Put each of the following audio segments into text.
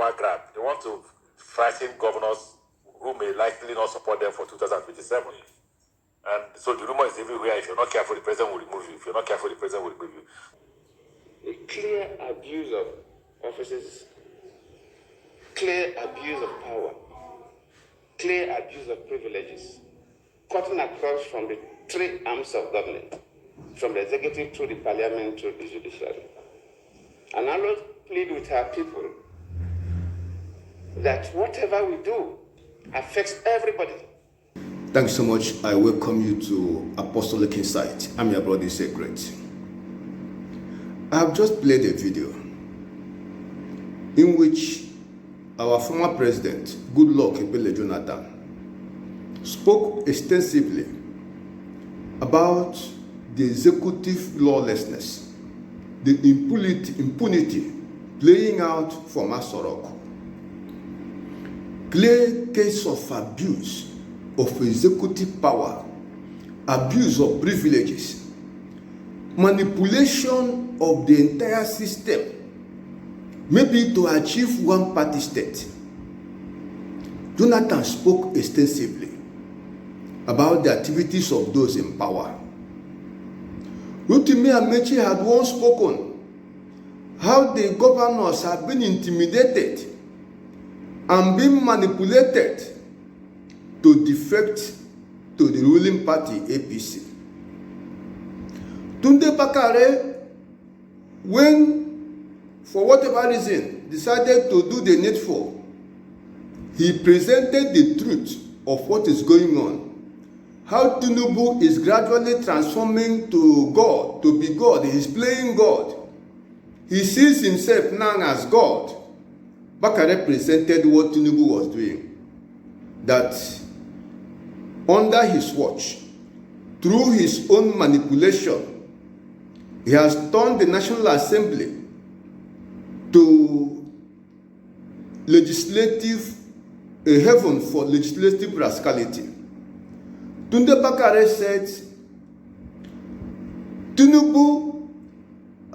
power grab. They want to frighten governors who may likely not support them for 2027. And so the rumor is everywhere, if you're not careful, the president will remove you. If you're not careful, the president will remove you. A clear abuse of offices, clear abuse of power, clear abuse of privileges, cutting across from the three arms of government, from the executive through the parliament through the judiciary. And I will plead with our people that whatever we do affects everybody. Thanks so much. I welcome you to Apostolic Insight. I'm your brother, Secret. I have just played a video in which our former president, Goodluck Ebele Jonathan, spoke extensively about the executive lawlessness, the impunity playing out for Masorok. Clear case of abuse of executive power, abuse of privileges, manipulation of the entire system, maybe to achieve one-party state. Jonathan spoke extensively about the activities of those in power. Rotimi Amechi had once spoken how the governors have been intimidated and been manipulated to defect to the ruling party APC. Tunde Bakare, when for whatever reason decided to do the needful, he presented the truth of what is going on. How Tinubu is gradually transforming to God, to be God. He is playing God. He sees himself now as God. Bakare presented what Tinubu was doing. That under his watch, through his own manipulation, he has turned the National Assembly to a heaven for legislative rascality. Tunde Bakare said Tinubu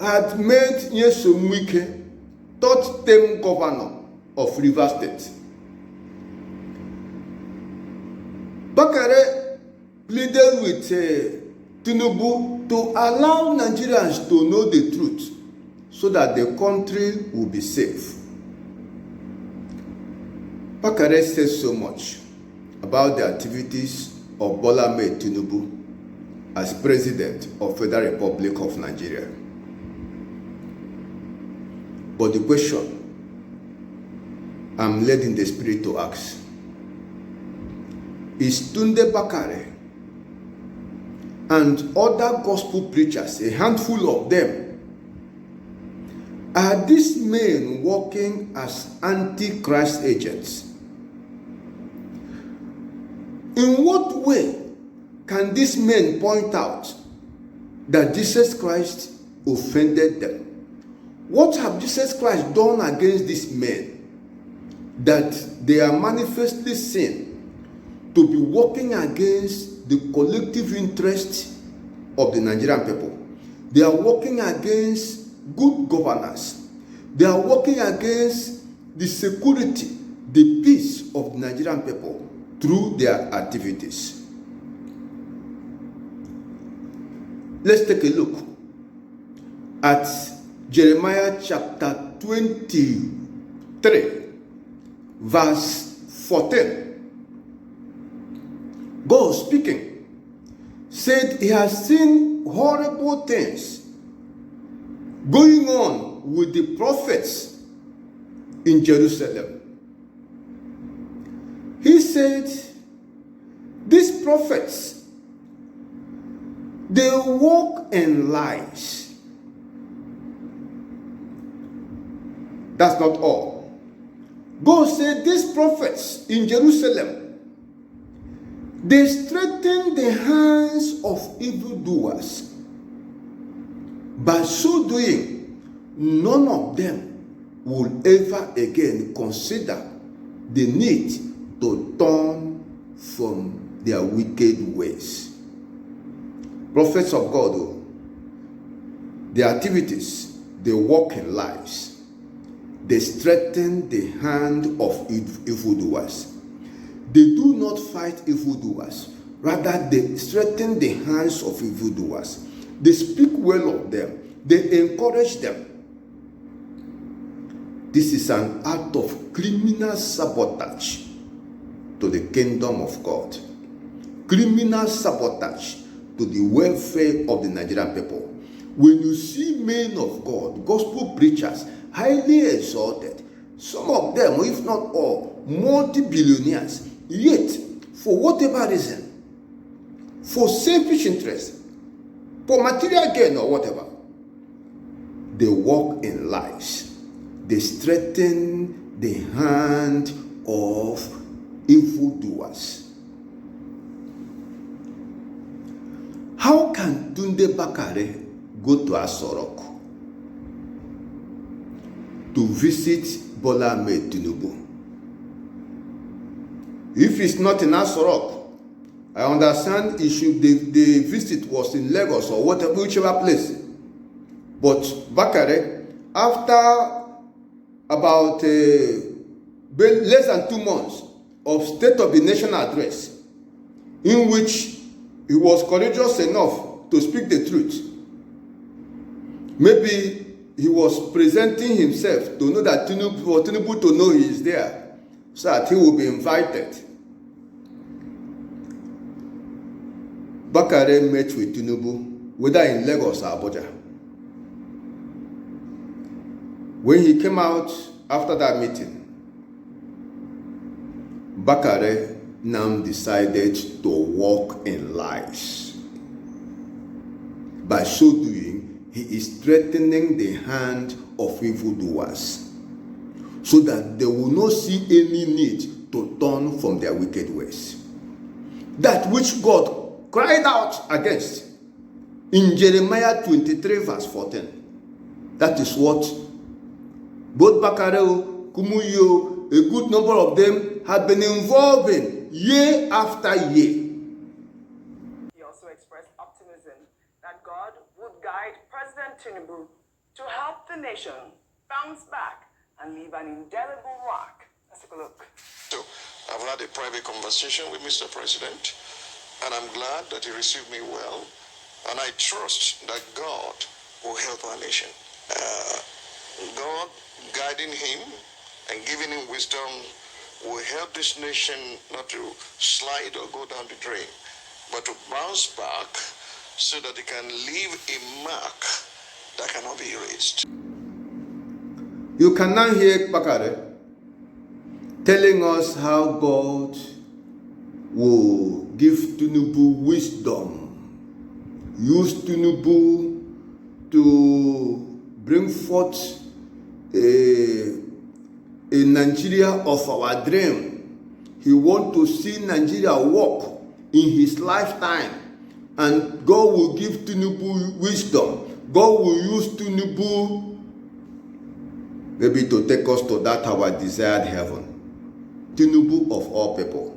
had made Nyesom Wike third-term governor of Rivers State. Bakare pleaded with Tinubu to allow Nigerians to know the truth so that the country will be safe. Bakare says so much about the activities of Bola Ahmed Tinubu as President of Federal Republic of Nigeria. But the question I'm led in the spirit to ask is Tunde Bakare and other gospel preachers, a handful of them, are these men working as antichrist agents? In what way can these men point out that Jesus Christ offended them? What have Jesus Christ done against these men that they are manifestly seen to be working against the collective interest of the Nigerian people? They are working against good governance. They are working against the security, the peace of the Nigerian people through their activities. Let's take a look at Jeremiah chapter 23, verse 14. God speaking said he has seen horrible things going on with the prophets in Jerusalem. He said, these prophets, they walk in lies. That's not all. God said, these prophets in Jerusalem, they straighten the hands of evildoers. By so doing, none of them will ever again consider the need to turn from their wicked ways. Prophets of God, their activities, they walk in lies. they strengthen the hand of evildoers. They do not fight evildoers. Rather, they strengthen the hands of evildoers. They speak well of them. They encourage them. This is an act of criminal sabotage to the kingdom of God. Criminal sabotage to the welfare of the Nigerian people. When you see men of God, gospel preachers, highly exalted, some of them, if not all, multi-billionaires, yet, for whatever reason, for selfish interest, for material gain or whatever, they walk in lies. They strengthen the hand of evildoers. How can Tunde Bakare go to Asorok to visit Bola Ahmed Tinubu? If it's not in Asorok, I understand the visit was in Lagos or whatever, whichever place. But Bakare, after about less than 2 months of State of the Nation address, in which he was courageous enough to speak the truth, maybe he was presenting himself to know that Tinubu to know he is there, so that he will be invited. Bakare met with Tinubu, whether in Lagos or Abuja. When he came out after that meeting, Bakare now decided to walk in lies. By so doing, he is strengthening the hand of evildoers, so that they will not see any need to turn from their wicked ways. That which God cried out against in Jeremiah 23 verse 14. That is what both Bakare, Kumuyi, a good number of them have been involved in year after year. He also expressed optimism that God would guide President Tinubu to help the nation bounce back and leave an indelible mark. Let's take a look. So I've had a private conversation with Mr. President, and I'm glad that he received me well, and I trust that God will help our nation. God guiding him and giving him wisdom will help this nation not to slide or go down the drain, but to bounce back so that it can leave a mark that cannot be erased. You can now hear Bakare telling us how God will give Tinubu wisdom, use Tinubu to bring forth a Nigeria of our dream. He wants to see Nigeria walk in his lifetime, and God will give Tinubu wisdom. God will use Tinubu maybe to take us to that our desired heaven. Tinubu of all people.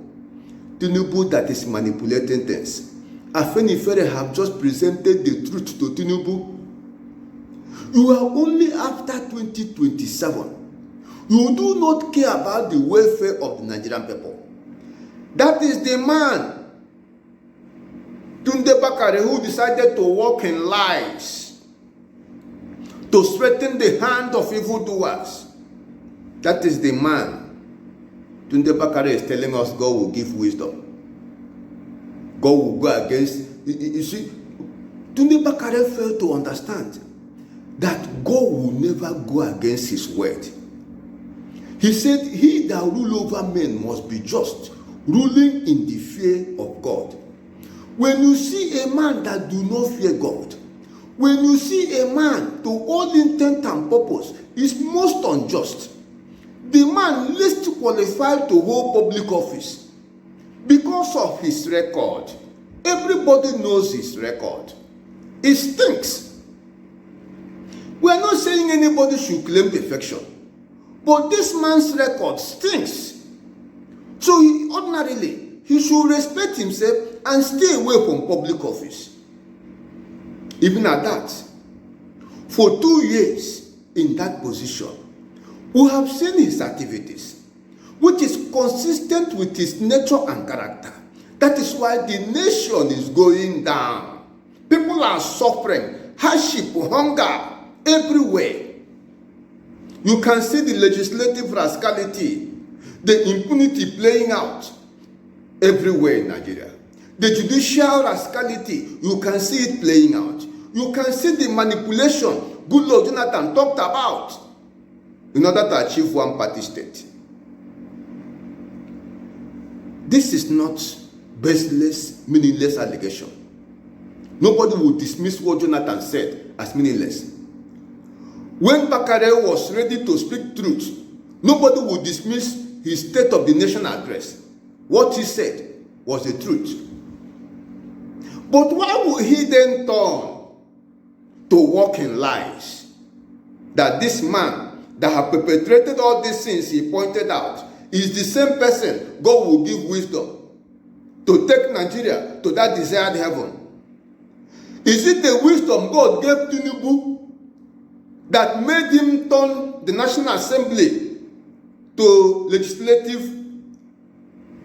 Tinubu that is manipulating things. Afenifere have just presented the truth to Tinubu. You are only after 2027. You do not care about the welfare of the Nigerian people. That is the man, Tunde Bakare, who decided to walk in lies, to strengthen the hand of evildoers. That is the man. Tunde Bakare is telling us God will give wisdom. God will go against. You see, Tunde Bakare failed to understand that God will never go against his word. He said, he that rule over men must be just, ruling in the fear of God. When you see a man that do not fear God, when you see a man to all intent and purpose is most unjust, the man least qualified to hold public office because of his record. Everybody knows his record. It stinks. We are not saying anybody should claim perfection, but this man's record stinks. So ordinarily, he should respect himself and stay away from public office. Even at that, for 2 years in that position, We have seen his activities, which is consistent with his nature and character. That is why the nation is going down. People are suffering, hardship, hunger, everywhere. You can see the legislative rascality, the impunity playing out everywhere in Nigeria. The judicial rascality, you can see it playing out. You can see the manipulation Goodluck Jonathan talked about in order to achieve one party state. This is not baseless, meaningless allegation. Nobody will dismiss what Jonathan said as meaningless. When Bakare was ready to speak truth, nobody would dismiss his State of the Nation address. What he said was the truth. But why would he then turn to walk in lies? That this man that have perpetrated all these sins he pointed out is the same person God will give wisdom to take Nigeria to that desired heaven. Is it the wisdom God gave Tinubu that made him turn the National Assembly to legislative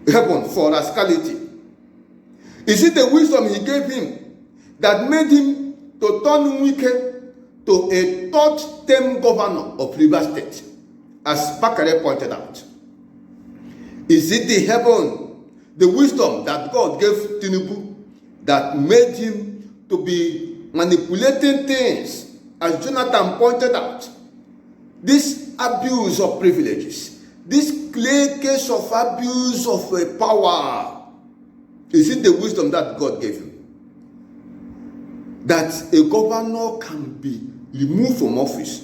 heaven for rascality? Is it the wisdom he gave him that made him to turn Wike to a third-term governor of Rivers State, as Bakare pointed out? Is it the heaven, the wisdom that God gave Tinubu that made him to be manipulating things, as Jonathan pointed out? This abuse of privileges, this clear case of abuse of power, is it the wisdom that God gave him? That a governor can be removed from office.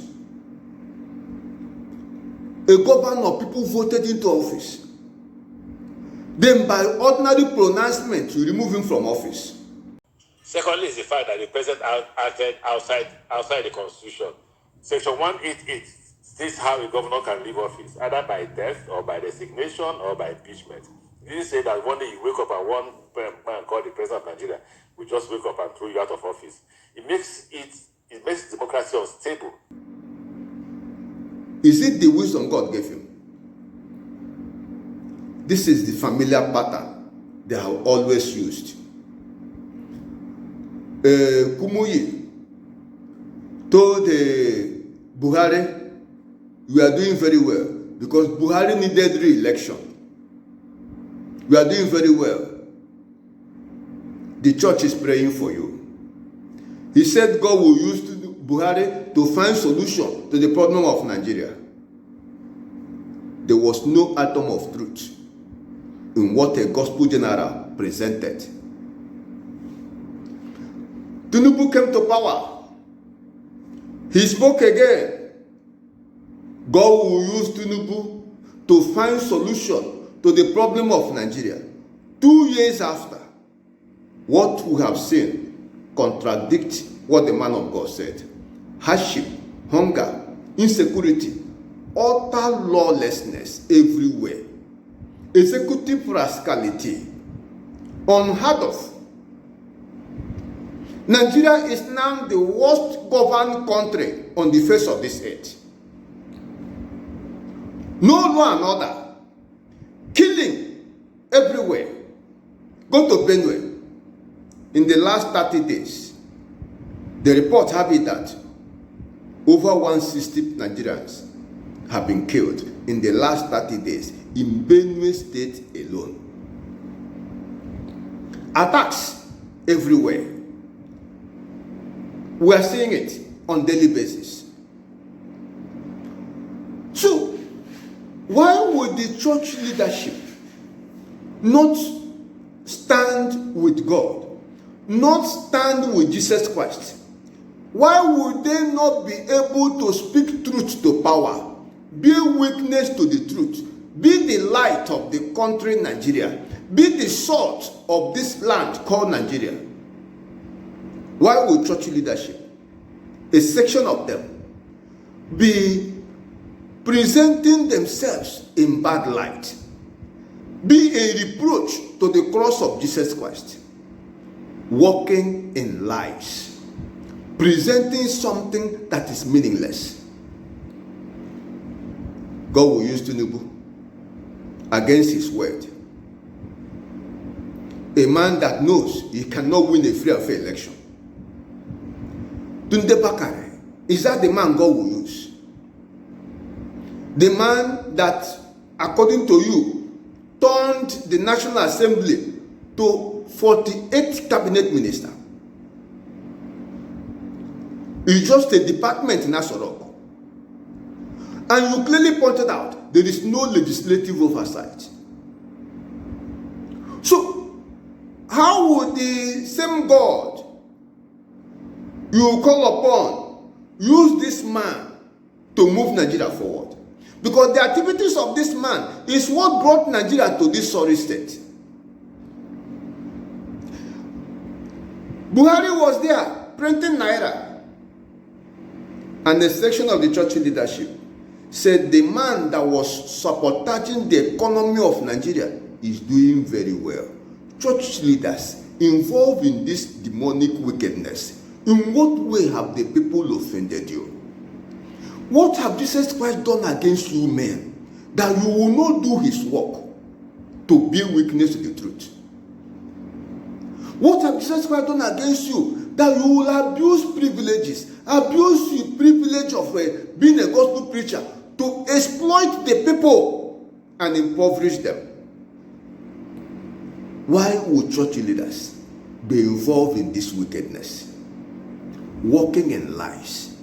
A governor people voted into office. Then by ordinary pronouncement, you remove him from office. Secondly, is the fact that the president acted outside the Constitution. Section 188 states how a governor can leave office, either by death or by designation or by impeachment. It didn't say that one day you wake up and one man called the president of Nigeria will just wake up and throw you out of office. It makes democracy unstable. Is it the wisdom God gave him? This is the familiar pattern they have always used. Kumuyi told Buhari, "We are doing very well," because Buhari needed re-election. "We are doing very well. The church is praying for you." He said God will use Buhari to find solution to the problem of Nigeria. There was no atom of truth in what a gospel general presented. Tinubu came to power. He spoke again. God will use Tinubu to find solution to the problem of Nigeria. 2 years after, what we have seen contradicts what the man of God said. Hardship, hunger, insecurity, utter lawlessness everywhere, executive rascality, unheard of. Nigeria is now the worst governed country on the face of this earth. No law and order, killing everywhere. Go to Benue. In the last 30 days, the report have it that over 160 Nigerians have been killed in the last 30 days in Benue State alone. Attacks everywhere. We are seeing it on daily basis. So, why would the church leadership not stand with God, not stand with Jesus Christ? Why would they not be able to speak truth to power, be a witness to the truth, be the light of the country Nigeria, be the salt of this land called Nigeria? Why would church leadership, a section of them, be presenting themselves in bad light, be a reproach to the cross of Jesus Christ, walking in lies, presenting something that is meaningless? God will use Tinubu against his word. A man that knows he cannot win a free and fair election. Bakare, is that the man God will use? The man that, according to you, turned the National Assembly to 48 cabinet ministers. It's just a department in Asorok. And you clearly pointed out there is no legislative oversight. So, how would the same God you call upon use this man to move Nigeria forward? Because the activities of this man is what brought Nigeria to this sorry state. Buhari was there printing naira. And a section of the church leadership said the man that was sabotaging the economy of Nigeria is doing very well. Church leaders involved in this demonic wickedness, in what way have the people offended you? What have Jesus Christ done against you men that you will not do his work to bear witness to the truth? What have Jesus Christ done against you that you will abuse privileges, abuse the privilege of being a gospel preacher to exploit the people and impoverish them? Why would church leaders be involved in this wickedness? Walking in lies,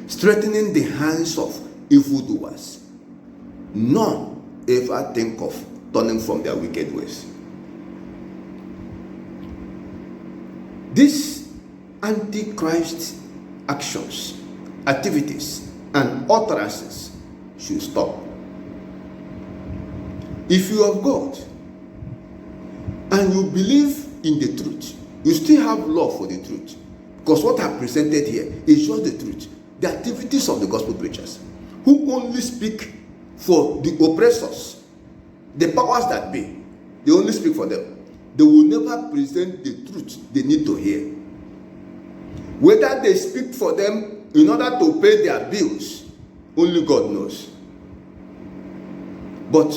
strengthening the hands of evildoers. None ever think of turning from their wicked ways. These antichrist actions, activities, and utterances should stop. If you have God and you believe in the truth, you still have love for the truth. Because what I presented here is just the truth. The activities of the gospel preachers who only speak for the oppressors, the powers that be, they only speak for them. They will never present the truth they need to hear. Whether they speak for them in order to pay their bills, only God knows. But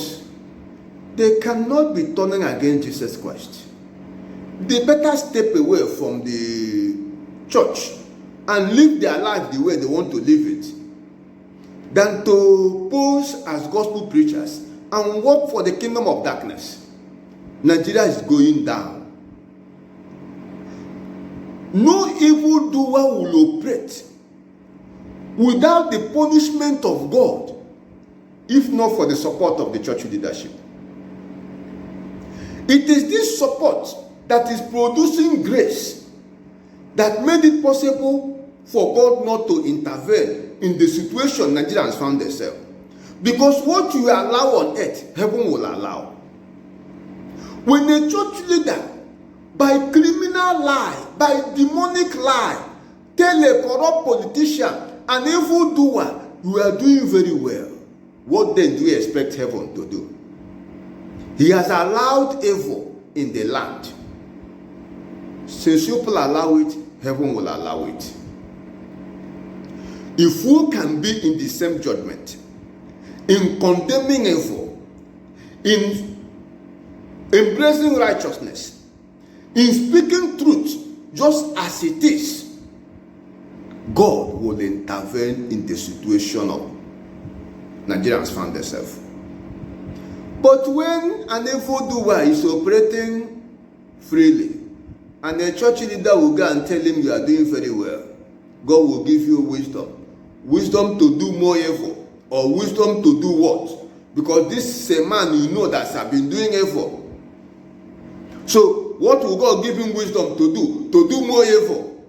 they cannot be turning against Jesus Christ. They better step away from the church and live their life the way they want to live it, than to pose as gospel preachers and work for the kingdom of darkness. Nigeria is going down. No evildoer will operate without the punishment of God, if not for the support of the church leadership. It is this support that is producing grace that made it possible for God not to intervene in the situation Nigerians found themselves. Because what you allow on earth, heaven will allow. When a church leader, by criminal lie, by demonic lie, tell a corrupt politician, an evildoer, you are doing very well, what then do you expect heaven to do? He has allowed evil in the land. Since people allow it, heaven will allow it. If we can be in the same judgment, in condemning evil, in embracing righteousness, in speaking truth just as it is, God will intervene in the situation of Nigerians found themselves. But when an evildoer is operating freely, and a church leader will go and tell him you are doing very well, God will give you wisdom. Wisdom to do more evil, or wisdom to do what? Because this is a man you know that has been doing evil. So, what will God give him wisdom to do? To do more evil.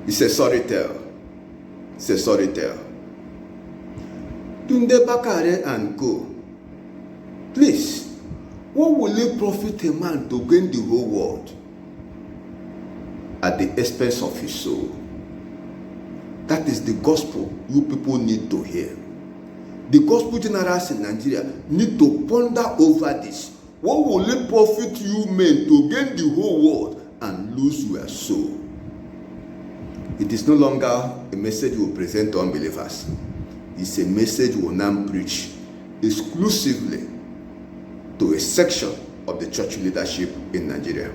It's a sorry tale. It's a sorry tale. Bakare and co. Please, what will it profit a man to gain the whole world at the expense of his soul? That is the gospel you people need to hear. The gospel generals in Nigeria need to ponder over this. What will it profit you men to gain the whole world and lose your soul? It is no longer a message you present to unbelievers. is a message we will now preach exclusively to a section of the church leadership in Nigeria.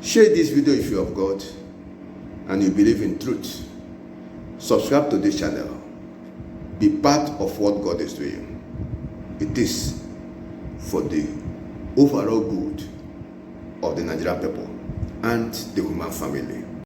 Share this video if you have God and you believe in truth. Subscribe to this channel. Be part of what God is doing. It is for the overall good of the Nigerian people and the human family.